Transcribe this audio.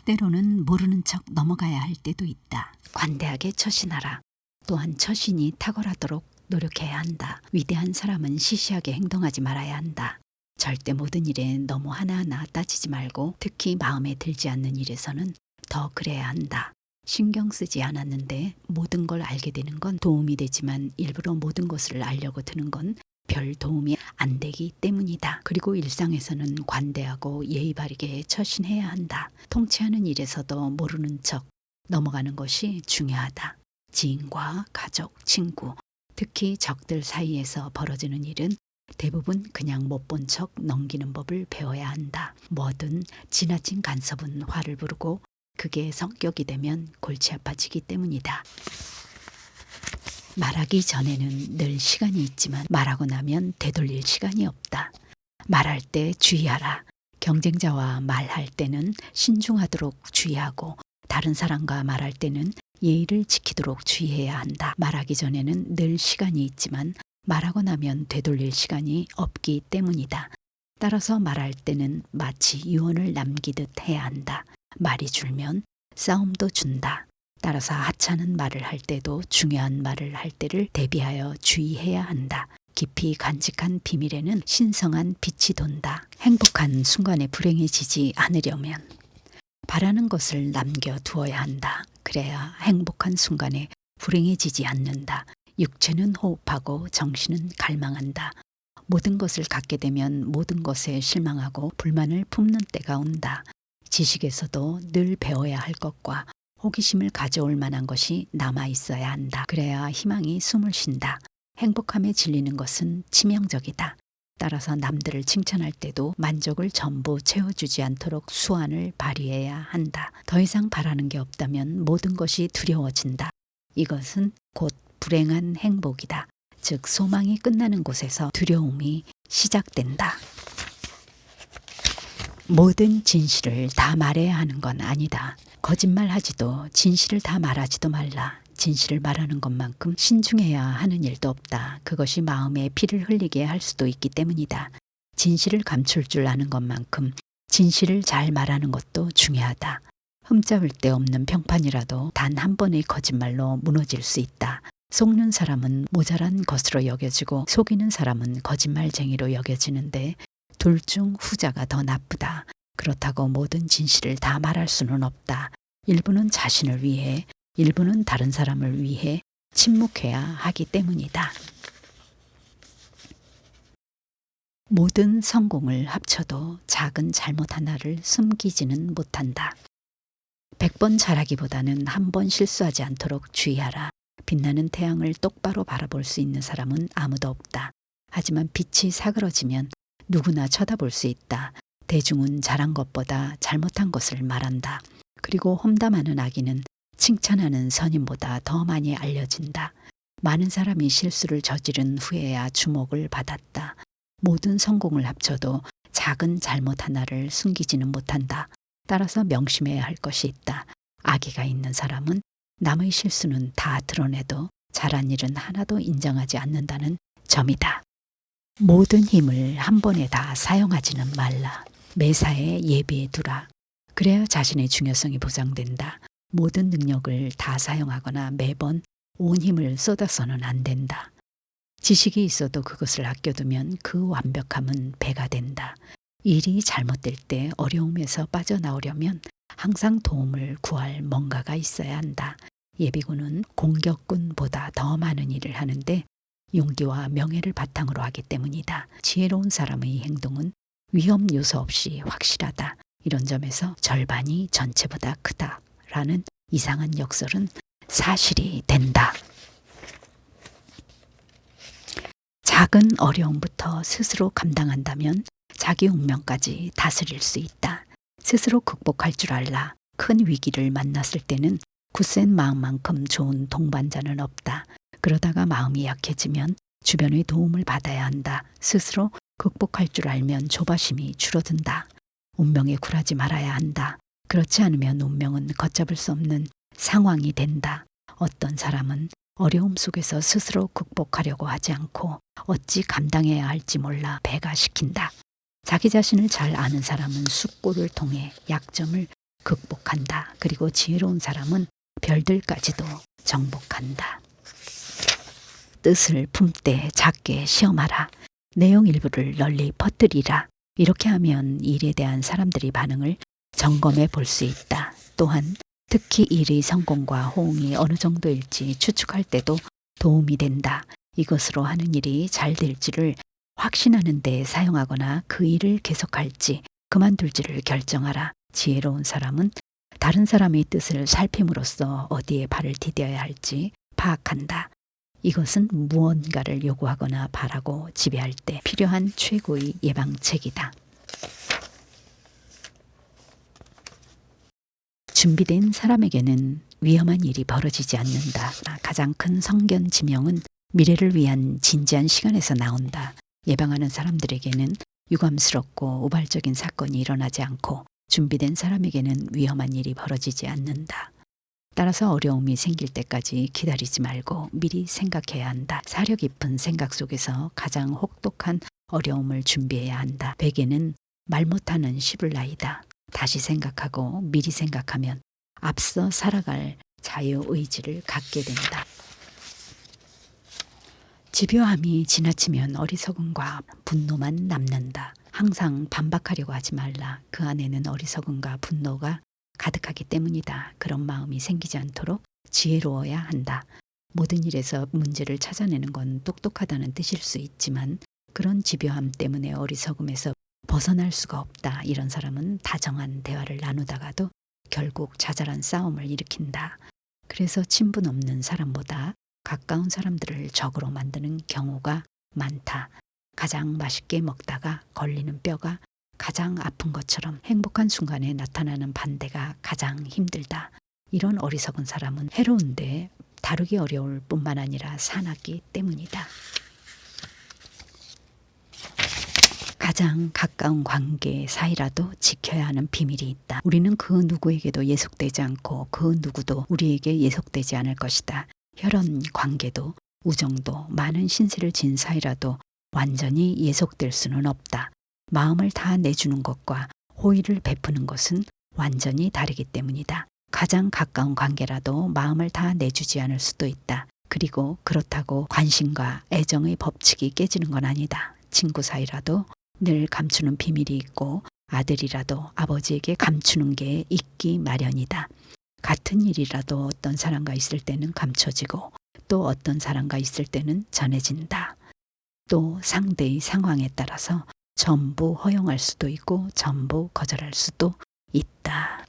때로는 모르는 척 넘어가야 할 때도 있다. 관대하게 처신하라. 또한 처신이 탁월하도록 노력해야 한다. 위대한 사람은 시시하게 행동하지 말아야 한다. 절대 모든 일에 너무 하나하나 따지지 말고 특히 마음에 들지 않는 일에서는 더 그래야 한다. 신경 쓰지 않았는데 모든 걸 알게 되는 건 도움이 되지만 일부러 모든 것을 알려고 드는 건 별 도움이 안 되기 때문이다. 그리고 일상에서는 관대하고 예의 바르게 처신해야 한다. 통치하는 일에서도 모르는 척 넘어가는 것이 중요하다. 지인과 가족, 친구, 특히 적들 사이에서 벌어지는 일은 대부분 그냥 못 본 척 넘기는 법을 배워야 한다. 뭐든 지나친 간섭은 화를 부르고 그게 성격이 되면 골치 아파지기 때문이다. 말하기 전에는 늘 시간이 있지만 말하고 나면 되돌릴 시간이 없다. 말할 때 주의하라. 경쟁자와 말할 때는 신중하도록 주의하고 다른 사람과 말할 때는 예의를 지키도록 주의해야 한다. 말하기 전에는 늘 시간이 있지만 말하고 나면 되돌릴 시간이 없기 때문이다. 따라서 말할 때는 마치 유언을 남기듯 해야 한다. 말이 줄면 싸움도 준다. 따라서 하찮은 말을 할 때도 중요한 말을 할 때를 대비하여 주의해야 한다. 깊이 간직한 비밀에는 신성한 빛이 돈다. 행복한 순간에 불행해지지 않으려면 바라는 것을 남겨두어야 한다. 그래야 행복한 순간에 불행해지지 않는다. 육체는 호흡하고 정신은 갈망한다. 모든 것을 갖게 되면 모든 것에 실망하고 불만을 품는 때가 온다. 지식에서도 늘 배워야 할 것과 호기심을 가져올 만한 것이 남아 있어야 한다. 그래야 희망이 숨을 쉰다. 행복함에 질리는 것은 치명적이다. 따라서 남들을 칭찬할 때도 만족을 전부 채워주지 않도록 수완을 발휘해야 한다. 더 이상 바라는 게 없다면 모든 것이 두려워진다. 이것은 곧 불행한 행복이다. 즉 소망이 끝나는 곳에서 두려움이 시작된다. 모든 진실을 다 말해야 하는 건 아니다. 거짓말하지도 진실을 다 말하지도 말라. 진실을 말하는 것만큼 신중해야 하는 일도 없다. 그것이 마음에 피를 흘리게 할 수도 있기 때문이다. 진실을 감출 줄 아는 것만큼 진실을 잘 말하는 것도 중요하다. 흠잡을 데 없는 평판이라도 단 한 번의 거짓말로 무너질 수 있다. 속는 사람은 모자란 것으로 여겨지고 속이는 사람은 거짓말쟁이로 여겨지는데 둘 중 후자가 더 나쁘다. 그렇다고 모든 진실을 다 말할 수는 없다. 일부는 자신을 위해, 일부는 다른 사람을 위해 침묵해야 하기 때문이다. 모든 성공을 합쳐도 작은 잘못 하나를 숨기지는 못한다. 100번 잘하기보다는 한 번 실수하지 않도록 주의하라. 빛나는 태양을 똑바로 바라볼 수 있는 사람은 아무도 없다. 하지만 빛이 사그러지면 누구나 쳐다볼 수 있다. 대중은 잘한 것보다 잘못한 것을 말한다. 그리고 험담하는 악인은 칭찬하는 선임보다 더 많이 알려진다. 많은 사람이 실수를 저지른 후에야 주목을 받았다. 모든 성공을 합쳐도 작은 잘못 하나를 숨기지는 못한다. 따라서 명심해야 할 것이 있다. 악의가 있는 사람은 남의 실수는 다 드러내도 잘한 일은 하나도 인정하지 않는다는 점이다. 모든 힘을 한 번에 다 사용하지는 말라. 매사에 예비해 두라. 그래야 자신의 중요성이 보장된다. 모든 능력을 다 사용하거나 매번 온 힘을 쏟아서는 안 된다. 지식이 있어도 그것을 아껴두면 그 완벽함은 배가 된다. 일이 잘못될 때 어려움에서 빠져나오려면 항상 도움을 구할 뭔가가 있어야 한다. 예비군은 공격군보다 더 많은 일을 하는데 용기와 명예를 바탕으로 하기 때문이다. 지혜로운 사람의 행동은 위험 요소 없이 확실하다. 이런 점에서 절반이 전체보다 크다라는 이상한 역설은 사실이 된다. 작은 어려움부터 스스로 감당한다면 자기 운명까지 다스릴 수 있다. 스스로 극복할 줄 알라. 큰 위기를 만났을 때는 굳센 마음만큼 좋은 동반자는 없다. 그러다가 마음이 약해지면 주변의 도움을 받아야 한다. 스스로 극복할 줄 알면 조바심이 줄어든다. 운명에 굴하지 말아야 한다. 그렇지 않으면 운명은 걷잡을 수 없는 상황이 된다. 어떤 사람은 어려움 속에서 스스로 극복하려고 하지 않고 어찌 감당해야 할지 몰라 배가시킨다. 자기 자신을 잘 아는 사람은 숙고를 통해 약점을 극복한다. 그리고 지혜로운 사람은 별들까지도 정복한다. 뜻을 품되 작게 시험하라. 내용 일부를 널리 퍼뜨리라. 이렇게 하면 일에 대한 사람들의 반응을 점검해 볼 수 있다. 또한 특히 일의 성공과 호응이 어느 정도일지 추측할 때도 도움이 된다. 이것으로 하는 일이 잘 될지를 확신하는 데 사용하거나 그 일을 계속할지 그만둘지를 결정하라. 지혜로운 사람은 다른 사람의 뜻을 살핌으로써 어디에 발을 디뎌야 할지 파악한다. 이것은 무언가를 요구하거나 바라고 지배할 때 필요한 최고의 예방책이다. 준비된 사람에게는 위험한 일이 벌어지지 않는다. 가장 큰 성견 지명은 미래를 위한 진지한 시간에서 나온다. 예방하는 사람들에게는 유감스럽고 우발적인 사건이 일어나지 않고 준비된 사람에게는 위험한 일이 벌어지지 않는다. 따라서 어려움이 생길 때까지 기다리지 말고 미리 생각해야 한다. 사려 깊은 생각 속에서 가장 혹독한 어려움을 준비해야 한다. 베개는 말 못하는 시블라이다. 다시 생각하고 미리 생각하면 앞서 살아갈 자유의지를 갖게 된다. 집요함이 지나치면 어리석음과 분노만 남는다. 항상 반박하려고 하지 말라. 그 안에는 어리석음과 분노가 가득하기 때문이다. 그런 마음이 생기지 않도록 지혜로워야 한다. 모든 일에서 문제를 찾아내는 건 똑똑하다는 뜻일 수 있지만 그런 집요함 때문에 어리석음에서 벗어날 수가 없다. 이런 사람은 다정한 대화를 나누다가도 결국 자잘한 싸움을 일으킨다. 그래서 친분 없는 사람보다 가까운 사람들을 적으로 만드는 경우가 많다. 가장 맛있게 먹다가 걸리는 뼈가 가장 아픈 것처럼 행복한 순간에 나타나는 반대가 가장 힘들다. 이런 어리석은 사람은 해로운데 다루기 어려울 뿐만 아니라 사납기 때문이다. 가장 가까운 관계 사이라도 지켜야 하는 비밀이 있다. 우리는 그 누구에게도 예속되지 않고 그 누구도 우리에게 예속되지 않을 것이다. 혈연 관계도 우정도 많은 신세를 진 사이라도 완전히 예속될 수는 없다. 마음을 다 내주는 것과 호의를 베푸는 것은 완전히 다르기 때문이다. 가장 가까운 관계라도 마음을 다 내주지 않을 수도 있다. 그리고 그렇다고 관심과 애정의 법칙이 깨지는 건 아니다. 친구 사이라도 늘 감추는 비밀이 있고 아들이라도 아버지에게 감추는 게 있기 마련이다. 같은 일이라도 어떤 사람과 있을 때는 감춰지고 또 어떤 사람과 있을 때는 전해진다. 또 상대의 상황에 따라서 전부 허용할 수도 있고 전부 거절할 수도 있다.